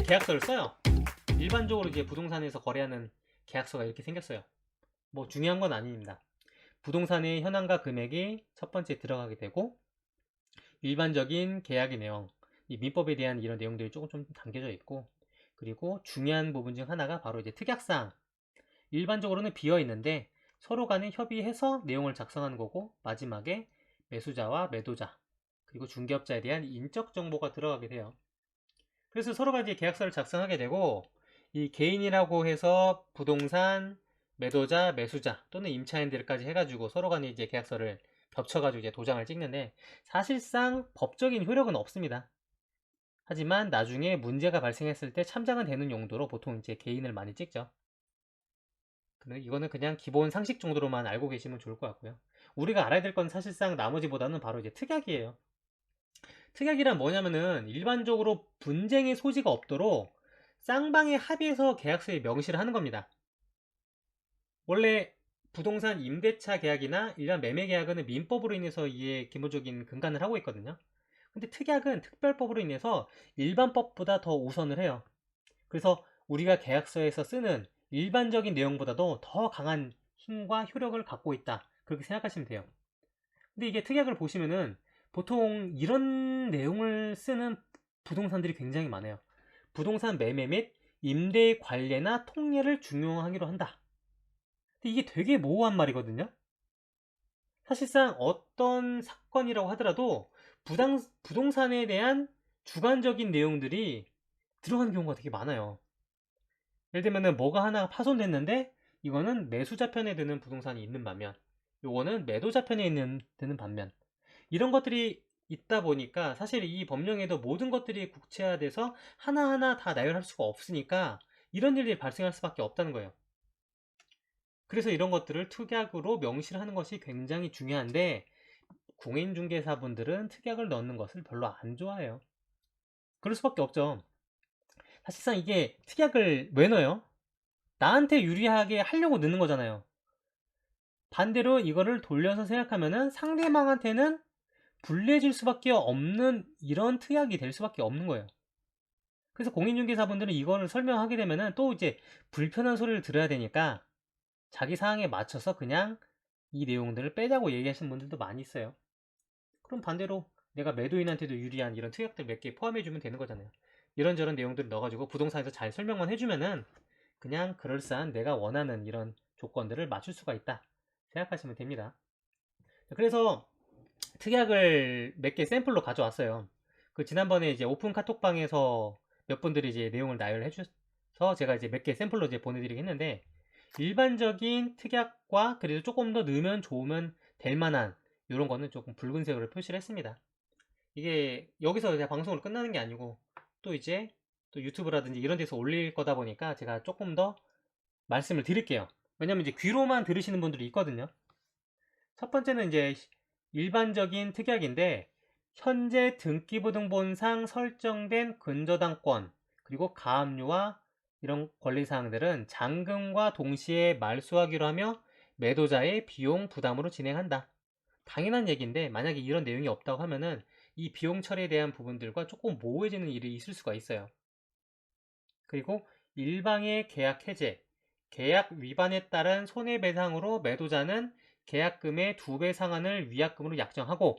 계약서를 써요. 일반적으로 이제 부동산에서 거래하는 계약서가 이렇게 생겼어요. 뭐 중요한 건 아닙니다. 부동산의 현황과 금액이 첫 번째 들어가게 되고, 일반적인 계약의 내용, 이 민법에 대한 이런 내용들이 조금 좀 담겨져 있고, 그리고 중요한 부분 중 하나가 바로 이제 특약사항. 일반적으로는 비어 있는데 서로 간에 협의해서 내용을 작성하는 거고, 마지막에 매수자와 매도자, 그리고 중개업자에 대한 인적 정보가 들어가게 돼요. 그래서 서로 간에 계약서를 작성하게 되고, 이 개인이라고 해서 부동산 매도자, 매수자 또는 임차인들까지 해가지고 서로 간에 이제 계약서를 겹쳐가지고 이제 도장을 찍는데, 사실상 법적인 효력은 없습니다. 하지만 나중에 문제가 발생했을 때 참작은 되는 용도로 보통 이제 개인을 많이 찍죠. 근데 이거는 그냥 기본 상식 정도로만 알고 계시면 좋을 것 같고요. 우리가 알아야 될 건 사실상 나머지보다는 바로 이제 특약이에요. 특약이란 뭐냐면은 일반적으로 분쟁의 소지가 없도록 쌍방의 합의해서 계약서에 명시를 하는 겁니다. 원래 부동산 임대차 계약이나 일반 매매 계약은 민법으로 인해서 이에 기본적인 근간을 하고 있거든요. 근데 특약은 특별법으로 인해서 일반법보다 더 우선을 해요. 그래서 우리가 계약서에서 쓰는 일반적인 내용보다도 더 강한 힘과 효력을 갖고 있다, 그렇게 생각하시면 돼요. 근데 이게 특약을 보시면은 보통 이런 내용을 쓰는 부동산들이 굉장히 많아요. 부동산 매매 및 임대 관리나 통례를 중용하기로 한다. 근데 이게 되게 모호한 말이거든요. 사실상 어떤 사건이라고 하더라도 부동산에 대한 주관적인 내용들이 들어가는 경우가 되게 많아요. 예를 들면은 뭐가 하나 파손됐는데 이거는 매수자 편에 드는 부동산이 있는 반면, 요거는 매도자 편에 드는 반면, 이런 것들이 있다 보니까 사실 이 법령에도 모든 것들이 국체화돼서 하나하나 다 나열할 수가 없으니까 이런 일들이 발생할 수밖에 없다는 거예요. 그래서 이런 것들을 특약으로 명시를 하는 것이 굉장히 중요한데, 공인중개사분들은 특약을 넣는 것을 별로 안 좋아해요. 그럴 수밖에 없죠. 사실상 이게 특약을 왜 넣어요? 나한테 유리하게 하려고 넣는 거잖아요. 반대로 이거를 돌려서 생각하면은 상대방한테는 불리해질 수밖에 없는 이런 특약이 될 수밖에 없는 거예요. 그래서 공인중개사분들은 이거를 설명하게 되면은 또 이제 불편한 소리를 들어야 되니까 자기 상황에 맞춰서 그냥 이 내용들을 빼자고 얘기하시는 분들도 많이 있어요. 그럼 반대로 내가 매도인한테도 유리한 이런 특약들 몇 개 포함해주면 되는 거잖아요. 이런저런 내용들을 넣어가지고 부동산에서 잘 설명만 해주면은 그냥 그럴싸한 내가 원하는 이런 조건들을 맞출 수가 있다 생각하시면 됩니다. 그래서 특약을 몇 개 샘플로 가져왔어요. 그 지난번에 이제 오픈 카톡방에서 몇 분들이 이제 내용을 나열해 주셔서 제가 이제 몇 개 샘플로 이제 보내드리긴 했는데, 일반적인 특약과 그래도 조금 더 넣으면 좋으면 될 만한 이런 거는 조금 붉은색으로 표시를 했습니다. 이게 여기서 그냥 방송으로 끝나는 게 아니고 또 이제 또 유튜브라든지 이런 데서 올릴 거다 보니까 제가 조금 더 말씀을 드릴게요. 왜냐면 이제 귀로만 들으시는 분들이 있거든요. 첫 번째는 이제 일반적인 특약인데, 현재 등기부등본상 설정된 근저당권 그리고 가압류와 이런 권리사항들은 잔금과 동시에 말소하기로 하며 매도자의 비용 부담으로 진행한다. 당연한 얘기인데 만약에 이런 내용이 없다고 하면은 이 비용 처리에 대한 부분들과 조금 모호해지는 일이 있을 수가 있어요. 그리고 일방의 계약 해제, 계약 위반에 따른 손해배상으로 매도자는 계약금의 2배 상한을 위약금으로 약정하고,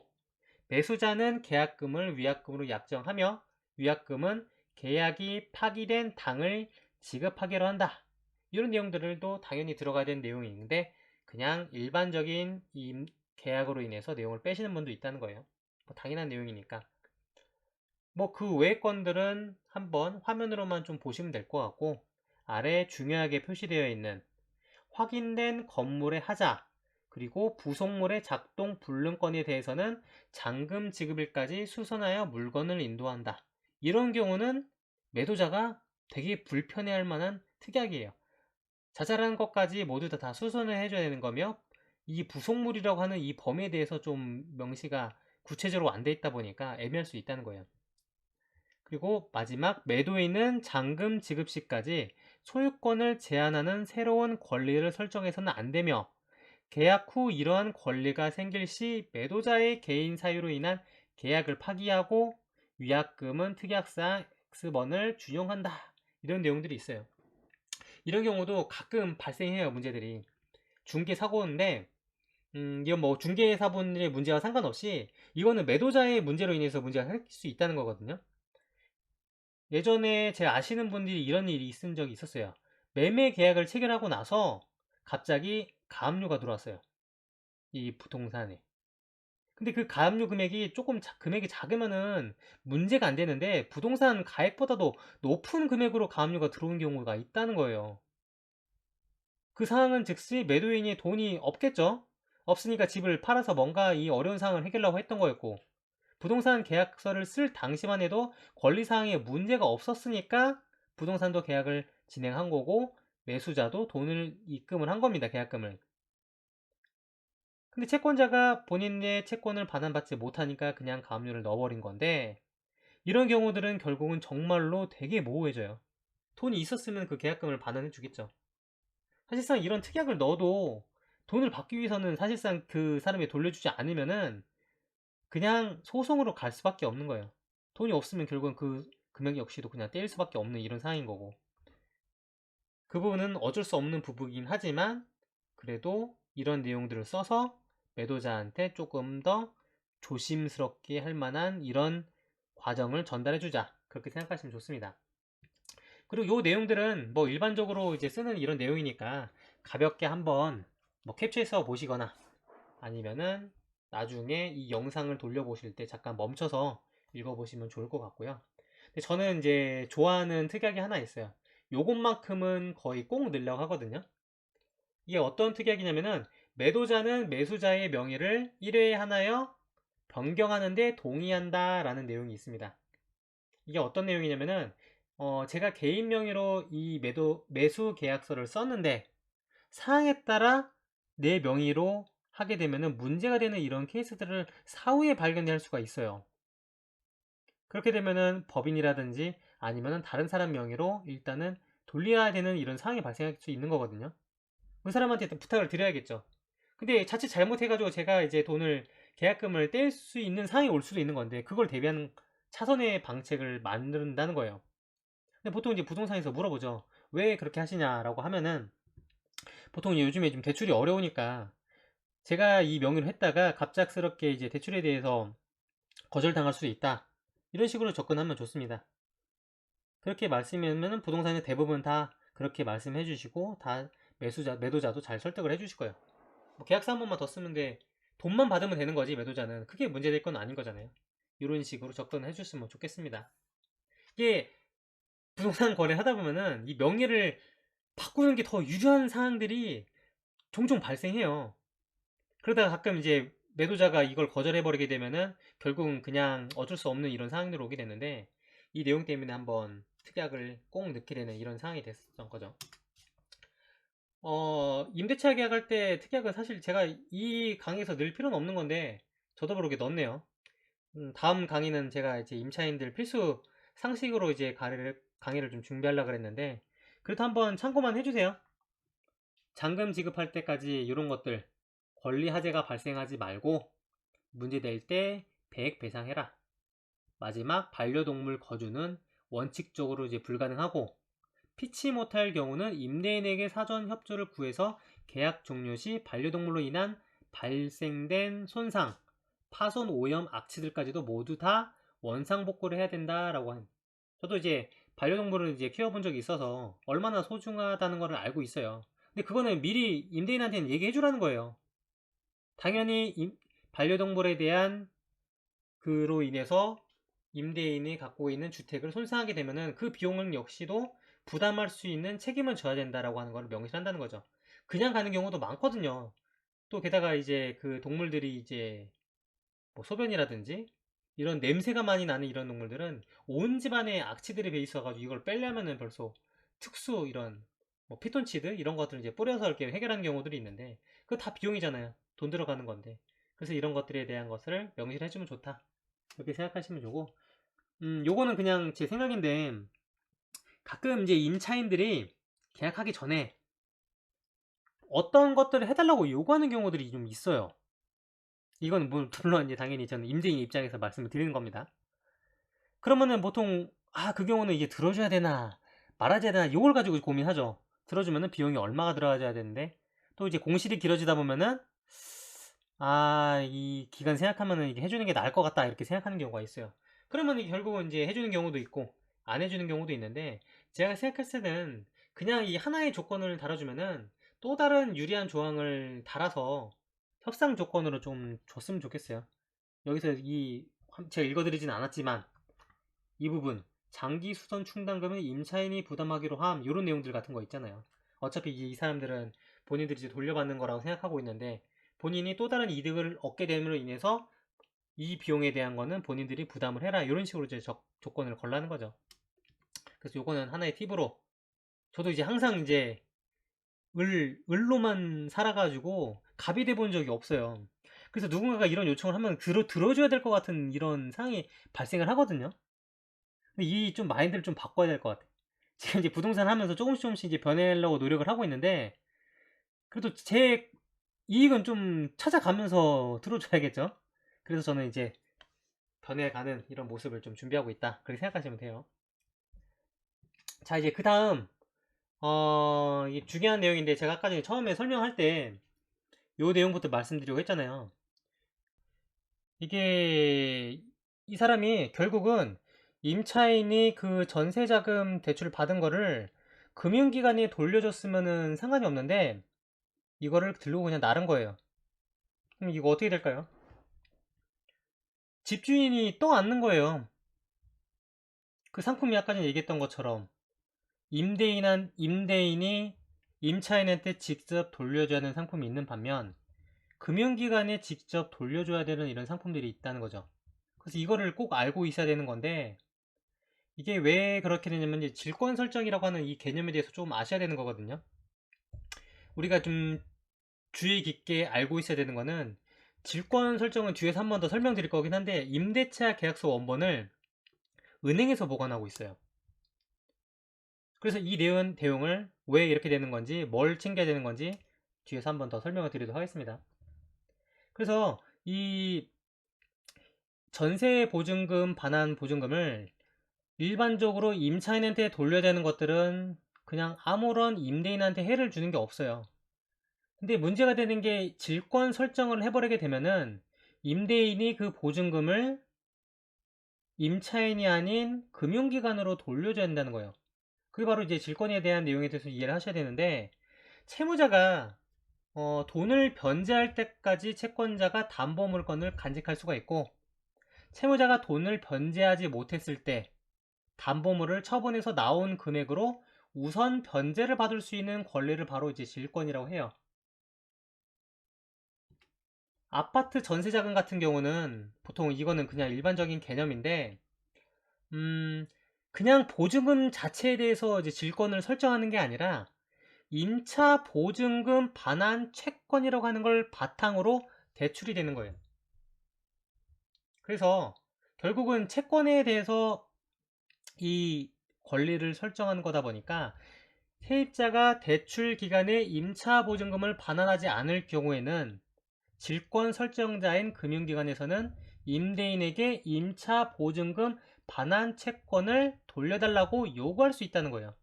매수자는 계약금을 위약금으로 약정하며 위약금은 계약이 파기된 당을 지급하기로 한다. 이런 내용들도 당연히 들어가야 되는 내용이 있는데 그냥 일반적인 계약으로 인해서 내용을 빼시는 분도 있다는 거예요. 뭐 당연한 내용이니까. 뭐 그 외의 건들은 한번 화면으로만 좀 보시면 될 것 같고, 아래 중요하게 표시되어 있는 확인된 건물의 하자 그리고 부속물의 작동 불능권에 대해서는 잔금 지급일까지 수선하여 물건을 인도한다. 이런 경우는 매도자가 되게 불편해할 만한 특약이에요. 자잘한 것까지 모두 다 수선을 해줘야 되는 거며, 이 부속물이라고 하는 이 범위에 대해서 좀 명시가 구체적으로 안 돼 있다 보니까 애매할 수 있다는 거예요. 그리고 마지막, 매도인은 잔금 지급 시까지 소유권을 제한하는 새로운 권리를 설정해서는 안 되며, 계약 후 이러한 권리가 생길 시 매도자의 개인 사유로 인한 계약을 파기하고 위약금은 특약상 계약서번을 준용한다. 이런 내용들이 있어요. 이런 경우도 가끔 발생해요. 문제들이. 중개사고인데 이건 뭐 중개사분의 문제와 상관없이 이거는 매도자의 문제로 인해서 문제가 생길 수 있다는 거거든요. 예전에 제 아시는 분들이 이런 일이 있은 적이 있었어요. 매매 계약을 체결하고 나서 갑자기 가압류가 들어왔어요. 이 부동산에. 근데 그 가압류 금액이 조금 금액이 작으면은 문제가 안 되는데 부동산 가액보다도 높은 금액으로 가압류가 들어온 경우가 있다는 거예요. 그 상황은 즉시 매도인이 돈이 없겠죠? 없으니까 집을 팔아서 뭔가 이 어려운 상황을 해결하려고 했던 거였고, 부동산 계약서를 쓸 당시만 해도 권리사항에 문제가 없었으니까 부동산도 계약을 진행한 거고, 매수자도 돈을 입금을 한 겁니다. 계약금을. 근데 채권자가 본인의 채권을 반환받지 못하니까 그냥 가압류를 넣어버린 건데, 이런 경우들은 결국은 정말로 되게 모호해져요. 돈이 있었으면 그 계약금을 반환해 주겠죠. 사실상 이런 특약을 넣어도 돈을 받기 위해서는 사실상 그 사람이 돌려주지 않으면은 그냥 소송으로 갈 수밖에 없는 거예요. 돈이 없으면 결국은 그 금액 역시도 그냥 떼일 수밖에 없는 이런 상황인 거고. 그 부분은 어쩔 수 없는 부분이긴 하지만 그래도 이런 내용들을 써서 매도자한테 조금 더 조심스럽게 할 만한 이런 과정을 전달해 주자. 그렇게 생각하시면 좋습니다. 그리고 요 내용들은 뭐 일반적으로 이제 쓰는 이런 내용이니까 가볍게 한번 뭐 캡처해서 보시거나 아니면은 나중에 이 영상을 돌려보실 때 잠깐 멈춰서 읽어보시면 좋을 것 같고요. 근데 저는 이제 좋아하는 특약이 하나 있어요. 요것만큼은 거의 꼭 넣으려고 하거든요. 이게 어떤 특약이냐면은 매도자는 매수자의 명의를 1회에 하나여 변경하는데 동의한다 라는 내용이 있습니다. 이게 어떤 내용이냐면은 제가 개인 명의로 이 매수 계약서를 썼는데 사항에 따라 내 명의로 하게 되면은 문제가 되는 이런 케이스들을 사후에 발견할 수가 있어요. 그렇게 되면은 법인이라든지 아니면은 다른 사람 명의로 일단은 돌려야 되는 이런 상황이 발생할 수 있는 거거든요. 그 사람한테 부탁을 드려야겠죠. 근데 자칫 잘못해가지고 제가 이제 돈을 계약금을 뗄 수 있는 상황이 올 수도 있는 건데 그걸 대비하는 차선의 방책을 만든다는 거예요. 근데 보통 이제 부동산에서 물어보죠. 왜 그렇게 하시냐라고 하면은 보통 요즘에 좀 대출이 어려우니까 제가 이 명의로 했다가 갑작스럽게 이제 대출에 대해서 거절당할 수도 있다. 이런 식으로 접근하면 좋습니다. 그렇게 말씀하면 부동산의 대부분 다 그렇게 말씀해 주시고 다 매도자도 잘 설득을 해 주실 거예요. 뭐 계약서 한 번만 더 쓰면 돼. 돈만 받으면 되는 거지 매도자는. 크게 문제될 건 아닌 거잖아요. 이런 식으로 접근해 주셨으면 좋겠습니다. 이게 부동산 거래를 하다 보면은 이 명의를 바꾸는 게 더 유리한 사항들이 종종 발생해요. 그러다가 가끔 이제 매도자가 이걸 거절해버리게 되면은 결국은 그냥 어쩔 수 없는 이런 상황으로 오게 되는데 이 내용 때문에 한번 특약을 꼭 넣게 되는 이런 상황이 됐었던 거죠. 임대차 계약할 때 특약은 사실 제가 이 강의에서 넣을 필요는 없는 건데 저도 모르게 넣었네요. 다음 강의는 제가 이제 임차인들 필수 상식으로 이제 강의를 좀 준비하려고 그랬는데 그래도 한번 참고만 해주세요. 잔금 지급할 때까지 이런 것들 권리 하자가 발생하지 말고 문제될 때 배액 배상해라. 마지막 반려동물 거주는 원칙적으로 이제 불가능하고 피치 못할 경우는 임대인에게 사전 협조를 구해서 계약 종료 시 반려동물로 인한 발생된 손상, 파손, 오염, 악취들까지도 모두 다 원상복구를 해야 된다라고 한. 저도 이제 반려동물을 이제 키워본 적이 있어서 얼마나 소중하다는 것을 알고 있어요. 근데 그거는 미리 임대인한테는 얘기해 주라는 거예요. 당연히 반려동물에 대한 그로 인해서 임대인이 갖고 있는 주택을 손상하게 되면은 그 비용은 역시도 부담할 수 있는 책임을 져야 된다라고 하는 걸 명시한다는 거죠. 그냥 가는 경우도 많거든요. 또 게다가 이제 그 동물들이 이제 뭐 소변이라든지 이런 냄새가 많이 나는 이런 동물들은 온 집안에 악취들이 배 있어가지고 이걸 빼려면은 벌써 특수 이런 뭐 피톤치드 이런 것들을 이제 뿌려서 이렇게 해결하는 경우들이 있는데 그거 다 비용이잖아요. 돈 들어가는 건데. 그래서 이런 것들에 대한 것을 명시를 해주면 좋다. 이렇게 생각하시면 좋고, 요거는 그냥 제 생각인데, 가끔 이제 임차인들이 계약하기 전에 어떤 것들을 해달라고 요구하는 경우들이 좀 있어요. 이건 물론 이제 당연히 저는 임대인 입장에서 말씀을 드리는 겁니다. 그러면은 보통 그 경우는 이게 들어줘야 되나 말아줘야 되나 이걸 가지고 고민하죠. 들어주면은 비용이 얼마가 들어가야 되는데 또 이제 공실이 길어지다 보면은 이 기간 생각하면은 이게 해주는 게 나을 것 같다 이렇게 생각하는 경우가 있어요. 그러면 이게 결국은 이제 해주는 경우도 있고 안 해주는 경우도 있는데 제가 생각했을 때는 그냥 이 하나의 조건을 달아주면은 또 다른 유리한 조항을 달아서 협상 조건으로 좀 줬으면 좋겠어요. 여기서 제가 읽어드리진 않았지만 이 부분 장기 수선 충당금은 임차인이 부담하기로 함 이런 내용들 같은 거 있잖아요. 어차피 이 사람들은 본인들이 이제 돌려받는 거라고 생각하고 있는데 본인이 또 다른 이득을 얻게 됨으로 인해서 이 비용에 대한 거는 본인들이 부담을 해라 이런 식으로 이제 조건을 걸라는 거죠. 그래서 요거는 하나의 팁으로 저도 이제 항상 이제 을로만 살아가지고 갑이 돼 본 적이 없어요. 그래서 누군가가 이런 요청을 하면 들어줘야 될 것 같은 이런 상황이 발생을 하거든요. 근데 이 좀 마인드를 좀 바꿔야 될 것 같아. 지금 이제 부동산 하면서 조금씩 이제 변하려고 노력을 하고 있는데 그래도 제 이익은 좀 찾아가면서 들어줘야겠죠. 그래서 저는 이제 변해가는 이런 모습을 좀 준비하고 있다 그렇게 생각하시면 돼요. 자, 이제 그 다음 이게 중요한 내용인데 제가 아까 전에 처음에 설명할 때 요 내용부터 말씀드리려고 했잖아요. 이게 이 사람이 결국은 임차인이 그 전세자금 대출 받은 거를 금융기관에 돌려줬으면은 상관이 없는데 이거를 들고 그냥 나른 거예요. 그럼 이거 어떻게 될까요? 집주인이 떠안는 거예요. 그 상품이 아까 전에 얘기했던 것처럼 임대인이 임차인한테 직접 돌려줘야 하는 상품이 있는 반면 금융기관에 직접 돌려줘야 되는 이런 상품들이 있다는 거죠. 그래서 이거를 꼭 알고 있어야 되는 건데 이게 왜 그렇게 되냐면 이제 질권 설정이라고 하는 이 개념에 대해서 조금 아셔야 되는 거거든요. 우리가 좀 주의 깊게 알고 있어야 되는 거는 질권 설정은 뒤에서 한 번 더 설명드릴 거긴 한데 임대차 계약서 원본을 은행에서 보관하고 있어요. 그래서 이 내용을 왜 이렇게 되는 건지 뭘 챙겨야 되는 건지 뒤에서 한 번 더 설명을 드리도록 하겠습니다. 그래서 이 전세 보증금 반환 보증금을 일반적으로 임차인한테 돌려야 되는 것들은 그냥 아무런 임대인한테 해를 주는 게 없어요. 근데 문제가 되는 게 질권 설정을 해버리게 되면은 임대인이 그 보증금을 임차인이 아닌 금융기관으로 돌려줘야 한다는 거예요. 그게 바로 이제 질권에 대한 내용에 대해서 이해를 하셔야 되는데 채무자가 돈을 변제할 때까지 채권자가 담보물건을 간직할 수가 있고 채무자가 돈을 변제하지 못했을 때 담보물을 처분해서 나온 금액으로 우선 변제를 받을 수 있는 권리를 바로 이제 질권이라고 해요. 아파트 전세자금 같은 경우는 보통 이거는 그냥 일반적인 개념인데, 그냥 보증금 자체에 대해서 이제 질권을 설정하는 게 아니라 임차 보증금 반환 채권이라고 하는 걸 바탕으로 대출이 되는 거예요. 그래서 결국은 채권에 대해서 이 권리를 설정하는 거다 보니까 세입자가 대출 기간에 임차 보증금을 반환하지 않을 경우에는 질권 설정자인 금융기관에서는 임대인에게 임차 보증금 반환 채권을 돌려달라고 요구할 수 있다는 거예요.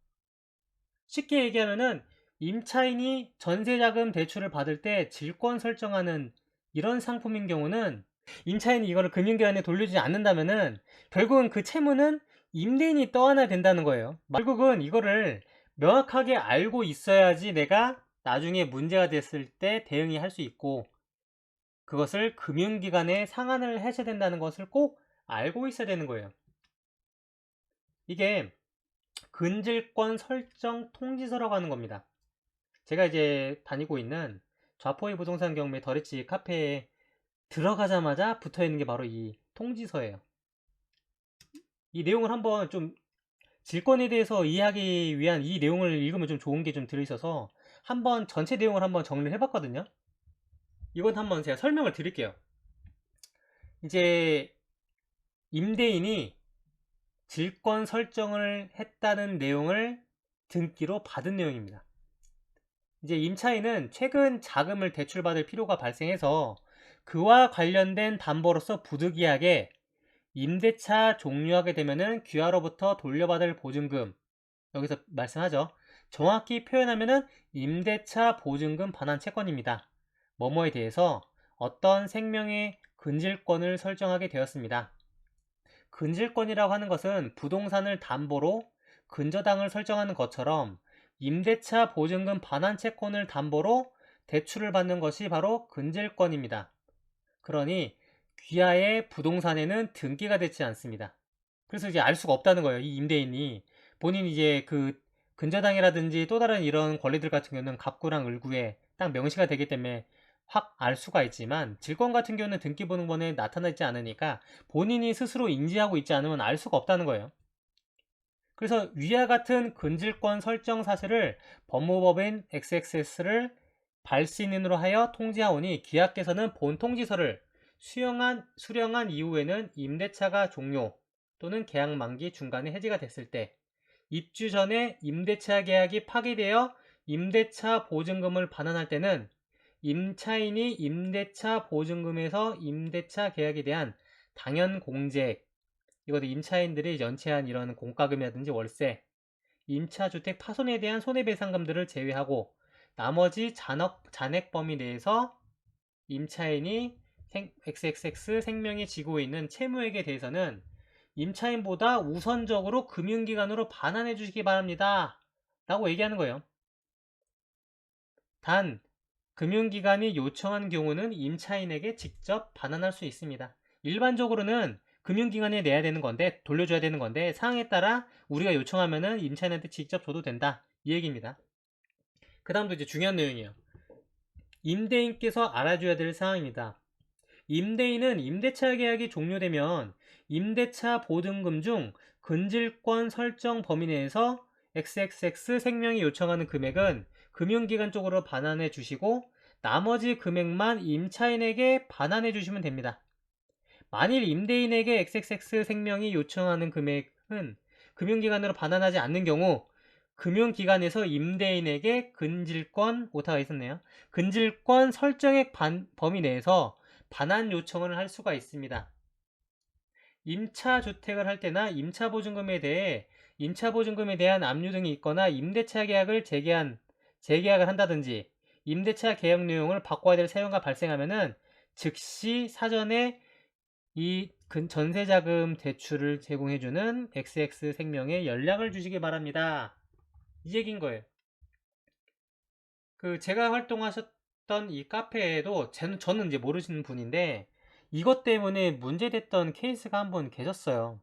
쉽게 얘기하면은 임차인이 전세자금 대출을 받을 때 질권 설정하는 이런 상품인 경우는 임차인이 이거를 금융기관에 돌려주지 않는다면은 결국은 그 채무는 임대인이 떠안아야 된다는 거예요. 결국은 이거를 명확하게 알고 있어야지 내가 나중에 문제가 됐을 때 대응이 할 수 있고 그것을 금융기관에 상환을 하셔야 된다는 것을 꼭 알고 있어야 되는 거예요. 이게 근질권 설정 통지서라고 하는 겁니다. 제가 이제 다니고 있는 좌포의 부동산 경매 더리치 카페에 들어가자마자 붙어 있는 게 바로 이 통지서예요. 이 내용을 한번 좀 질권에 대해서 이해하기 위한 이 내용을 읽으면 좀 좋은 게 좀 들어있어서 한번 전체 내용을 한번 정리를 해봤거든요. 이건 한번 제가 설명을 드릴게요. 이제 임대인이 질권 설정을 했다는 내용을 등기로 받은 내용입니다. 이제 임차인은 최근 자금을 대출받을 필요가 발생해서 그와 관련된 담보로서 부득이하게 임대차 종료하게 되면은 귀하로부터 돌려받을 보증금, 여기서 말씀하죠. 정확히 표현하면은 임대차 보증금 반환 채권입니다. 뭐뭐에 대해서 어떤 생명의 근질권을 설정하게 되었습니다. 근질권이라고 하는 것은 부동산을 담보로 근저당을 설정하는 것처럼 임대차 보증금 반환 채권을 담보로 대출을 받는 것이 바로 근질권입니다. 그러니 귀하의 부동산에는 등기가 되지 않습니다. 그래서 이제 알 수가 없다는 거예요. 이 임대인이 본인 이제 그 근저당이라든지 또 다른 이런 권리들 같은 경우는 갑구랑 을구에 딱 명시가 되기 때문에 확 알 수가 있지만 질권 같은 경우는 등기부등본에 나타나지 않으니까 본인이 스스로 인지하고 있지 않으면 알 수가 없다는 거예요. 그래서 위와 같은 근질권 설정 사실을 법무법인 XXS를 발신인으로 하여 통지하오니 귀하께서는 본 통지서를 수령한 이후에는 임대차가 종료 또는 계약 만기 중간에 해지가 됐을 때 입주 전에 임대차 계약이 파기되어 임대차 보증금을 반환할 때는 임차인이 임대차 보증금에서 임대차 계약에 대한 당연 공제액, 이것도 임차인들이 연체한 이런 공과금이라든지 월세, 임차주택 파손에 대한 손해배상금들을 제외하고 나머지 잔액 범위 내에서 임차인이 XXX 생명이 지고 있는 채무액에 대해서는 임차인보다 우선적으로 금융기관으로 반환해 주시기 바랍니다. 라고 얘기하는 거예요. 단, 금융기관이 요청한 경우는 임차인에게 직접 반환할 수 있습니다. 일반적으로는 금융기관에 내야 되는 건데, 돌려줘야 되는 건데, 상황에 따라 우리가 요청하면은 임차인한테 직접 줘도 된다. 이 얘기입니다. 그 다음도 이제 중요한 내용이에요. 임대인께서 알아줘야 될 사항입니다. 임대인은 임대차 계약이 종료되면 임대차 보증금 중 근질권 설정 범위 내에서 XXX 생명이 요청하는 금액은 금융기관 쪽으로 반환해 주시고 나머지 금액만 임차인에게 반환해 주시면 됩니다. 만일 임대인에게 XXX 생명이 요청하는 금액은 금융기관으로 반환하지 않는 경우 금융기관에서 임대인에게 근질권, 오타가 있었네요. 근질권 설정액 범위 내에서 반환 요청을 할 수가 있습니다. 임차주택을 할 때나 임차보증금에 대한 압류 등이 있거나 임대차 계약을 재계약을 한다든지 임대차 계약 내용을 바꿔야 될 사용가 발생하면은 즉시 사전에 이 전세자금 대출을 제공해주는 XX 생명에 연락을 주시기 바랍니다. 이 얘기인 거예요. 그 제가 활동하셨던 이 카페에도 저는 이제 모르시는 분인데 이것 때문에 문제됐던 케이스가 한 번 계셨어요.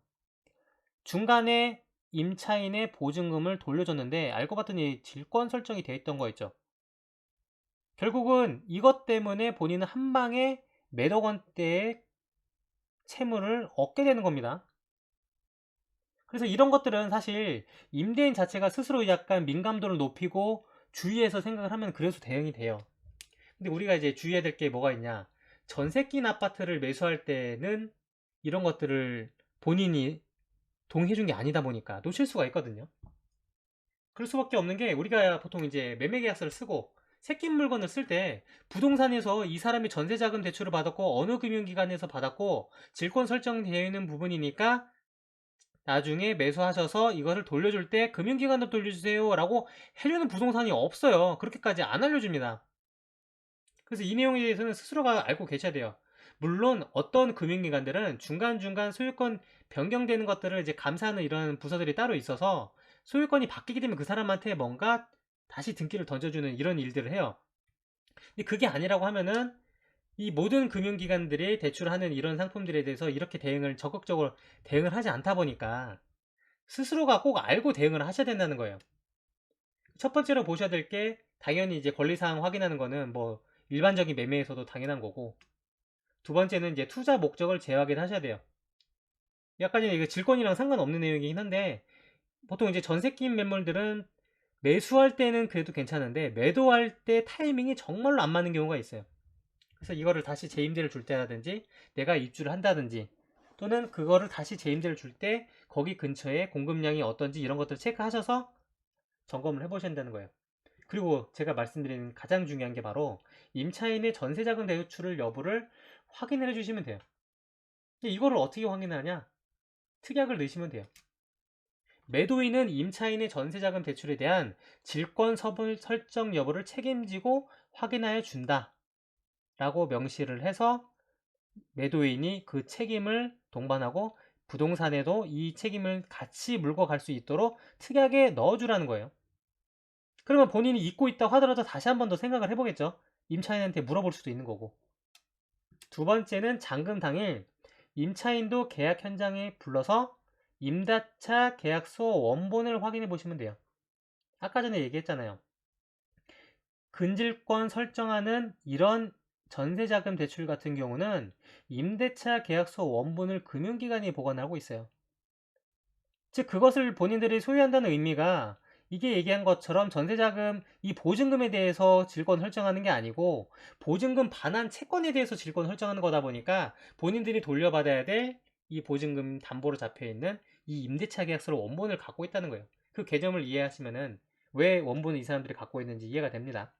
중간에 임차인의 보증금을 돌려줬는데 알고 봤더니 질권 설정이 되어 있던 거 있죠. 결국은 이것 때문에 본인은 한 방에 몇억 원대의 채무를 얻게 되는 겁니다. 그래서 이런 것들은 사실 임대인 자체가 스스로 약간 민감도를 높이고 주의해서 생각을 하면 그래서 대응이 돼요. 근데 우리가 이제 주의해야 될 게 뭐가 있냐. 전세 낀 아파트를 매수할 때는 이런 것들을 본인이 동의해 준 게 아니다 보니까 놓칠 수가 있거든요. 그럴 수밖에 없는 게 우리가 보통 이제 매매 계약서를 쓰고 새낀 물건을 쓸 때 부동산에서 이 사람이 전세자금 대출을 받았고 어느 금융기관에서 받았고 질권 설정되어 있는 부분이니까 나중에 매수하셔서 이거를 돌려줄 때 금융기관으로 돌려주세요 라고 해주는 부동산이 없어요. 그렇게까지 안 알려줍니다. 그래서 이 내용에 대해서는 스스로가 알고 계셔야 돼요. 물론 어떤 금융기관들은 중간중간 소유권 변경되는 것들을 이제 감사하는 이런 부서들이 따로 있어서 소유권이 바뀌게 되면 그 사람한테 뭔가 다시 등기를 던져주는 이런 일들을 해요. 근데 그게 아니라고 하면은 이 모든 금융기관들이 대출하는 이런 상품들에 대해서 이렇게 적극적으로 대응을 하지 않다 보니까 스스로가 꼭 알고 대응을 하셔야 된다는 거예요. 첫 번째로 보셔야 될 게 당연히 이제 권리사항 확인하는 거는 뭐 일반적인 매매에서도 당연한 거고, 두 번째는 이제 투자 목적을 재확인하셔야 돼요. 약간 이거 질권이랑 상관없는 내용이긴 한데 보통 이제 전세 끼인 매물들은 매수할 때는 그래도 괜찮은데 매도할 때 타이밍이 정말로 안 맞는 경우가 있어요. 그래서 이거를 다시 재임대를 줄 때라든지 내가 입주를 한다든지 또는 그거를 다시 재임대를 줄 때 거기 근처에 공급량이 어떤지 이런 것들을 체크하셔서 점검을 해보셔야 된다는 거예요. 그리고 제가 말씀드리는 가장 중요한 게 바로 임차인의 전세자금 대출을 여부를 확인을 해주시면 돼요. 이거를 어떻게 확인하냐? 특약을 넣으시면 돼요. 매도인은 임차인의 전세자금 대출에 대한 질권 설정 여부를 책임지고 확인하여 준다 라고 명시를 해서 매도인이 그 책임을 동반하고 부동산에도 이 책임을 같이 물고 갈 수 있도록 특약에 넣어주라는 거예요. 그러면 본인이 잊고 있다 하더라도 다시 한 번 더 생각을 해보겠죠. 임차인한테 물어볼 수도 있는 거고. 두 번째는 잔금 당일 임차인도 계약 현장에 불러서 임대차 계약서 원본을 확인해 보시면 돼요. 아까 전에 얘기했잖아요. 근질권 설정하는 이런 전세자금 대출 같은 경우는 임대차 계약서 원본을 금융기관이 보관하고 있어요. 즉 그것을 본인들이 소유한다는 의미가 이게 얘기한 것처럼 전세자금 이 보증금에 대해서 질권 설정하는 게 아니고 보증금 반환 채권에 대해서 질권 설정하는 거다 보니까 본인들이 돌려받아야 될 이 보증금 담보로 잡혀있는 이 임대차 계약서를 원본을 갖고 있다는 거예요. 그 개념을 이해하시면은 왜 원본을 이 사람들이 갖고 있는지 이해가 됩니다.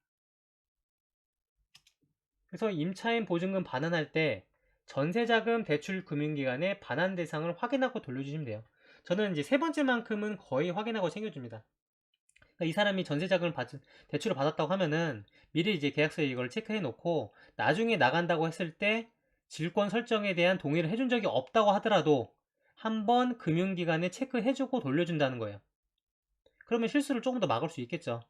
그래서 임차인 보증금 반환할 때 전세자금 대출 금융기관의 반환 대상을 확인하고 돌려주시면 돼요. 저는 이제 세 번째만큼은 거의 확인하고 챙겨줍니다. 그러니까 이 사람이 전세자금을 대출을 받았다고 하면은 미리 이제 계약서에 이걸 체크해 놓고 나중에 나간다고 했을 때 질권 설정에 대한 동의를 해준 적이 없다고 하더라도 한번 금융기관에 체크해주고 돌려준다는 거예요. 그러면 실수를 조금 더 막을 수 있겠죠.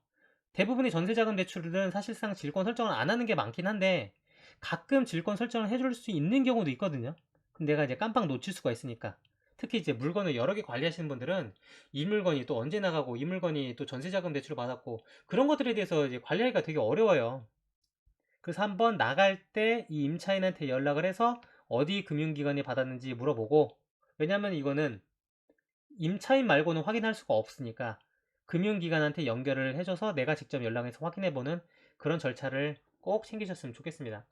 대부분의 전세자금 대출은 사실상 질권 설정을 안 하는 게 많긴 한데 가끔 질권 설정을 해줄 수 있는 경우도 있거든요. 그럼 내가 이제 깜빡 놓칠 수가 있으니까. 특히 이제 물건을 여러 개 관리하시는 분들은 이 물건이 또 언제 나가고 이 물건이 또 전세자금 대출을 받았고 그런 것들에 대해서 이제 관리하기가 되게 어려워요. 그래서 한번 나갈 때 이 임차인한테 연락을 해서 어디 금융기관이 받았는지 물어보고, 왜냐면 이거는 임차인 말고는 확인할 수가 없으니까 금융기관한테 연결을 해줘서 내가 직접 연락해서 확인해보는 그런 절차를 꼭 챙기셨으면 좋겠습니다.